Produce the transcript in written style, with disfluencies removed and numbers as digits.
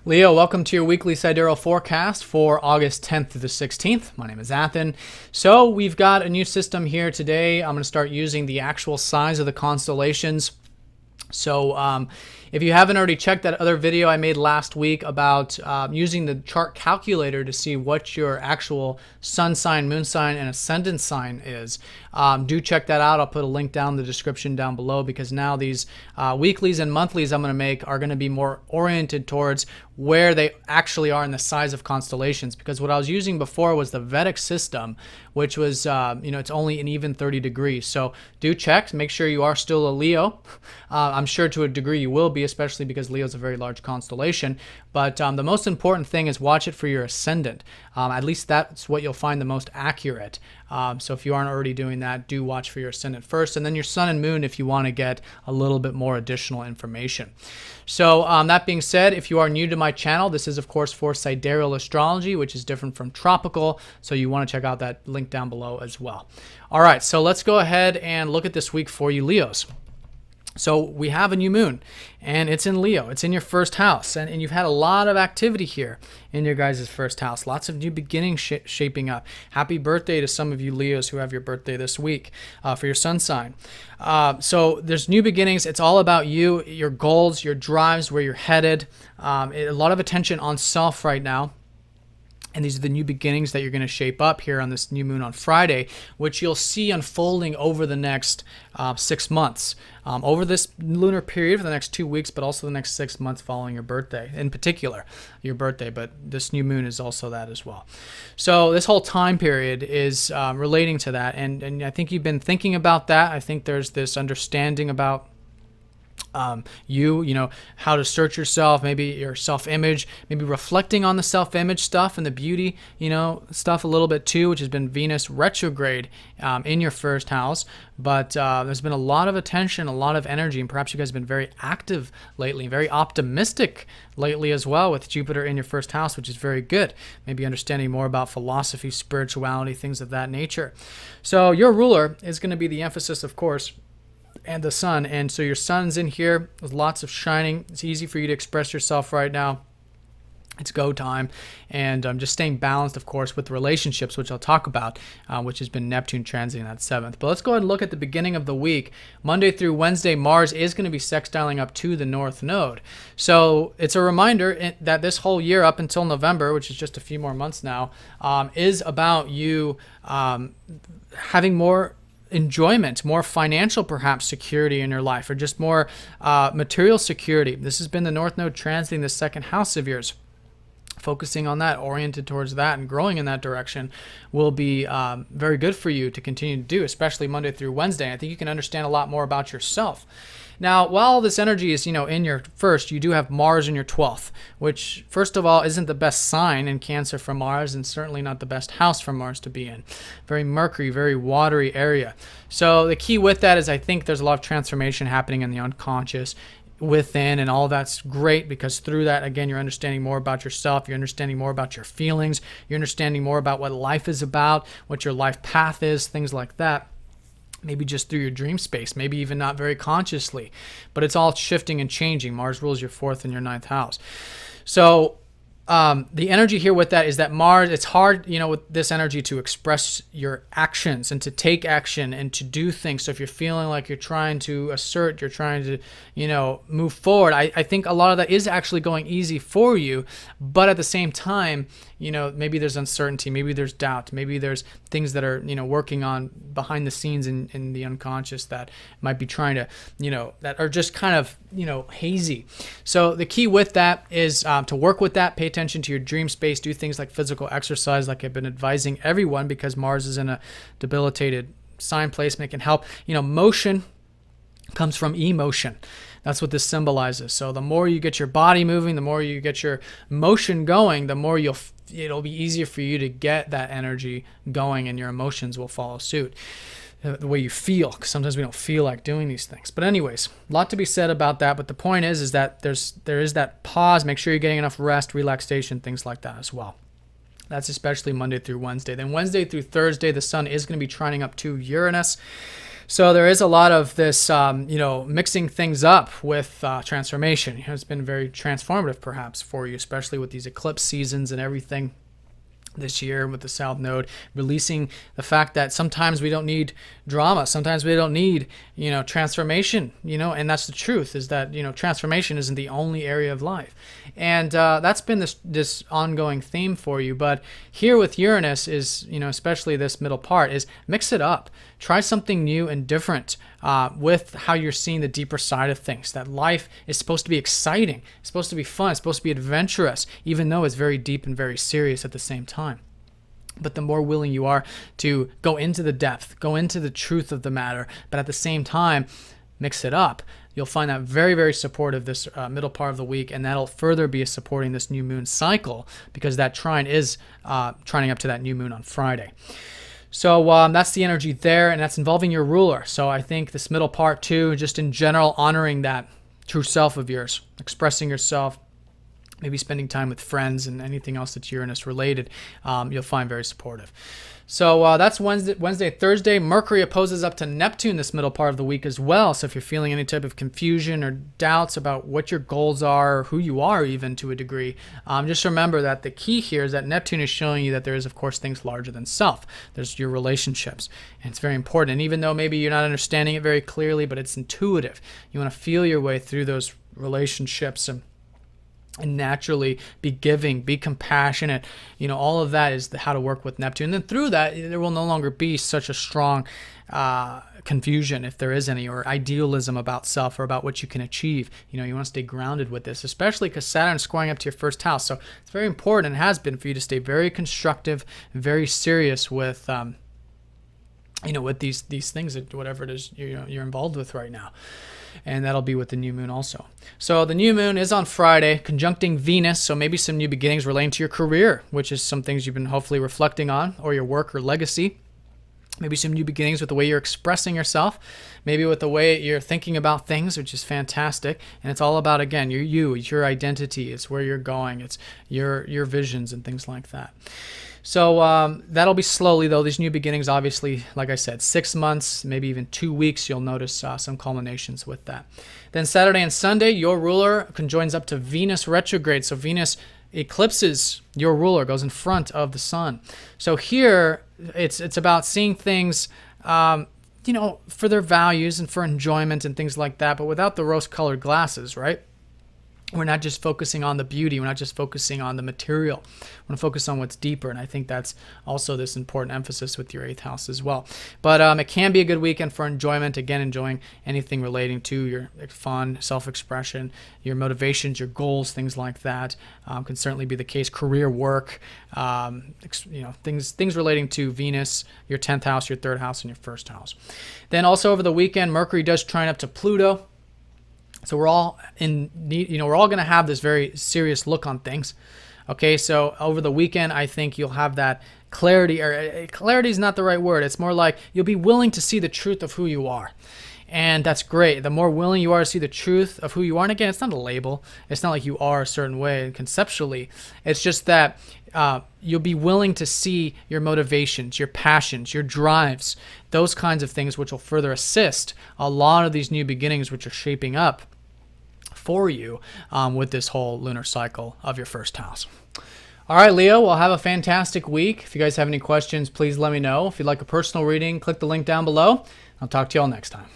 Leo, welcome to your weekly sidereal forecast for August 10th through the 16th. My name is Athen. So we've got a new system here today. I'm going to start using the actual size of the constellations. So if you haven't already checked that other video I made last week about using the chart calculator to see what your actual sun sign, moon sign, and ascendant sign is, do check that out. I'll put a link down in the description down below, because now these weeklies and monthlies I'm going to make are going to be more oriented towards where they actually are in the size of constellations. Because what I was using before was the Vedic system, which was, it's only an even 30 degrees. So do check, make sure you are still a Leo. I'm sure to a degree you will be, especially because Leo is a very large constellation. But the most important thing is watch it for your ascendant. At least that's what you'll find the most accurate. So if you aren't already doing that, do watch for your ascendant first, and then your sun and moon if you want to get a little bit more additional information. So that being said, if you are new to my channel, this is of course for Sidereal Astrology, which is different from tropical. So you want to check out that link down below as well. All right, so let's go ahead and look at this week for you Leos. So we have a new moon, and it's in Leo. It's in your first house, and you've had a lot of activity here in your guys' first house. Lots of new beginnings shaping up. Happy birthday to some of you Leos who have your birthday this week for your sun sign. So there's new beginnings. It's all about you, your goals, your drives, where you're headed. A lot of attention on self right now. And these are the new beginnings that you're going to shape up here on this new moon on Friday, which you'll see unfolding over the next 6 months, over this lunar period for the next 2 weeks, but also the next 6 months following your birthday, in particular your birthday. But this new moon is also that as well. So this whole time period is relating to that. And I think you've been thinking about that. I think there's this understanding about how to search yourself, maybe your self-image, maybe reflecting on the self-image stuff and the beauty, stuff a little bit too, which has been Venus retrograde in your first house. But there's been a lot of attention, a lot of energy, and perhaps you guys have been very active lately, very optimistic lately as well, with Jupiter in your first house, which is very good. Maybe understanding more about philosophy, spirituality, things of that nature. So your ruler is going to be the emphasis, of course, and the sun. And so your sun's in here with lots of shining. It's easy for you to express yourself right now. It's go time. And just staying balanced, of course, with relationships, which I'll talk about, which has been Neptune transiting that 7th. But let's go ahead and look at the beginning of the week. Monday through Wednesday, Mars is going to be sextiling up to the North Node. So it's a reminder that this whole year up until November, which is just a few more months now, is about you having more enjoyment, more financial perhaps security in your life, or just more material security. This has been the North Node transiting the second house of yours. Focusing on that, oriented towards that, and growing in that direction will be very good for you to continue to do, especially Monday through Wednesday. I think you can understand a lot more about yourself. Now, while this energy is, in your first, you do have Mars in your 12th, which, first of all, isn't the best sign in Cancer for Mars, and certainly not the best house for Mars to be in. Very Mercury, very watery area. So the key with that is I think there's a lot of transformation happening in the unconscious within, and all that's great, because through that, again, you're understanding more about yourself, you're understanding more about your feelings, you're understanding more about what life is about, what your life path is, things like that. Maybe just through your dream space, maybe even not very consciously, but it's all shifting and changing. Mars rules your 4th and your 9th house. So the energy here with that is that Mars, it's hard, with this energy to express your actions and to take action and to do things. So if you're feeling like you're trying to assert, you're trying to, move forward, I think a lot of that is actually going easy for you. But at the same time, maybe there's uncertainty, maybe there's doubt, maybe there's things that are, working on behind the scenes in the unconscious that might be trying to, that are just kind of, hazy. So the key with that is to work with that, pay attention to your dream space, do things like physical exercise, like I've been advising everyone, because Mars is in a debilitated sign placement. It can help, motion comes from emotion. That's what this symbolizes. So the more you get your body moving, the more you get your motion going, the more it'll be easier for you to get that energy going, and your emotions will follow suit. The way you feel, because sometimes we don't feel like doing these things. But anyways, a lot to be said about that. But the point is that there is that pause. Make sure you're getting enough rest, relaxation, things like that as well. That's especially Monday through Wednesday. Then Wednesday through Thursday, the sun is going to be trining up to Uranus. So there is a lot of this, mixing things up with transformation. It's been very transformative, perhaps, for you, especially with these eclipse seasons and everything this year with the South Node, releasing the fact that sometimes we don't need drama, sometimes we don't need, transformation, and that's the truth, is that, transformation isn't the only area of life. And that's been this ongoing theme for you. But here with Uranus is, especially this middle part, is mix it up. Try something new and different with how you're seeing the deeper side of things. That life is supposed to be exciting, it's supposed to be fun, it's supposed to be adventurous, even though it's very deep and very serious at the same time. But the more willing you are to go into the depth, go into the truth of the matter, but at the same time, mix it up, you'll find that very, very supportive this middle part of the week, and that'll further be supporting this new moon cycle, because that trine is trining up to that new moon on Friday. So that's the energy there, and that's involving your ruler. So I think this middle part too, just in general, honoring that true self of yours, expressing yourself, maybe spending time with friends and anything else that's Uranus related, you'll find very supportive. So that's Wednesday, Thursday. Mercury opposes up to Neptune this middle part of the week as well. So if you're feeling any type of confusion or doubts about what your goals are, or who you are even to a degree, just remember that the key here is that Neptune is showing you that there is, of course, things larger than self. There's your relationships, and it's very important. And even though maybe you're not understanding it very clearly, but it's intuitive. You want to feel your way through those relationships and naturally be giving, be compassionate. All of that is how to work with Neptune. And then through that, there will no longer be such a strong confusion, if there is any, or idealism about self or about what you can achieve. You want to stay grounded with this, especially because Saturn is squaring up to your first house. So it's very important, and has been, for you to stay very constructive, very serious with with these things, that whatever it is you're involved with right now. And that'll be with the new moon also. So the new moon is on Friday, conjuncting Venus, so maybe some new beginnings relating to your career, which is some things you've been hopefully reflecting on, or your work or legacy. Maybe some new beginnings with the way you're expressing yourself, maybe with the way you're thinking about things, which is fantastic. And it's all about, again, it's your identity, it's where you're going, it's your visions and things like that. So that'll be slowly, though. These new beginnings, obviously, like I said, 6 months, maybe even 2 weeks, you'll notice some culminations with that. Then Saturday and Sunday, your ruler conjoins up to Venus retrograde. So Venus eclipses your ruler, goes in front of the sun. So here, it's about seeing things, for their values and for enjoyment and things like that, but without the rose-colored glasses, right? We're not just focusing on the beauty. We're not just focusing on the material. We want to focus on what's deeper, and I think that's also this important emphasis with your 8th house as well. But it can be a good weekend for enjoyment. Again, enjoying anything relating to your fun, self-expression, your motivations, your goals, things like that can certainly be the case. Career, work, things relating to Venus, your 10th house, your 3rd house, and your 1st house. Then also over the weekend, Mercury does trine up to Pluto. So we're all we're all going to have this very serious look on things. Okay, so over the weekend, I think you'll have that clarity, or clarity is not the right word. It's more like you'll be willing to see the truth of who you are. And that's great. The more willing you are to see the truth of who you are, and again, it's not a label. It's not like you are a certain way conceptually. It's just that you'll be willing to see your motivations, your passions, your drives, those kinds of things, which will further assist a lot of these new beginnings which are shaping up for you with this whole lunar cycle of your 1st house. All right, Leo, well, have a fantastic week. If you guys have any questions, please let me know. If you'd like a personal reading, click the link down below. I'll talk to you all next time.